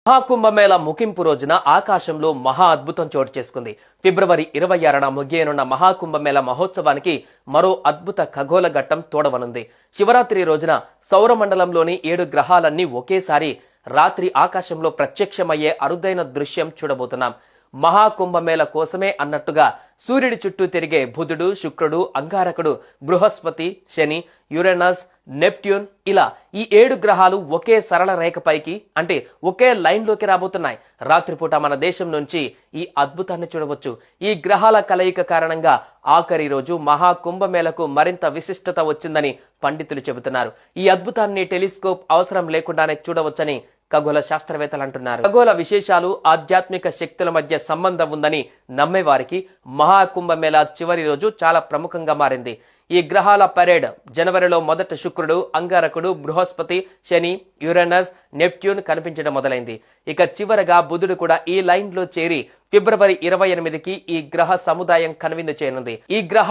మహాకుంభమేళ ముగింపు రోజున ఆకాశంలో మహా అద్భుతం చోటు చేసుకుంది. ఫిబ్రవరి 26న ముగియనున్న మహాకుంభమేళ మహోత్సవానికి మరో అద్భుత ఖగోళ ఘట్టం తోడవనుంది. శివరాత్రి రోజున సౌరమండలంలోని 7 గ్రహాలన్నీ ఒకేసారి రాత్రి ఆకాశంలో ప్రత్యక్షమయ్యే అరుదైన దృశ్యం చూడబోతున్నాం. మహాకుంభమేళ కోసమే అన్నట్టుగా సూర్యుడి చుట్టూ తిరిగే బుధుడు, శుక్రుడు, అంగారకుడు, బృహస్పతి, శని, యురేనస్, నెప్ట్యూన్ ఇలా ఈ 7 గ్రహాలు ఒకే సరళ రేఖపైకి అంటే ఒకే లైన్లోకి రాబోతున్నాయి. రాత్రిపూట మన దేశం నుంచి ఈ అద్భుతాన్ని చూడవచ్చు. ఈ గ్రహాల కలయిక కారణంగా ఆఖరి రోజు మహాకుంభమేళకు మరింత విశిష్టత వచ్చిందని పండితులు చెబుతున్నారు. ఈ అద్భుతాన్ని టెలిస్కోప్ అవసరం లేకుండానే చూడవచ్చని ఖగోళ శాస్త్రవేత్తలు అంటున్నారు. ఖగోళ విశేషాలు ఆధ్యాత్మిక శక్తుల మధ్య సంబంధం ఉందని నమ్మేవారికి మహాకుంభమేళ చివరి రోజు చాలా ప్రముఖంగా మారింది. ఈ గ్రహాల పరేడ్ జనవరిలో మొదట శుక్రుడు, అంగారకుడు, బృహస్పతి, శని, యురేనస్, నెప్ట్యూన్ కనిపించడం మొదలైంది. ఇక చివరగా బుధుడు కూడా ఈ లైన్ లో చేరి ఫిబ్రవరి 28కి ఈ గ్రహ సముదాయం కనువిందు చేయనుంది. ఈ గ్రహ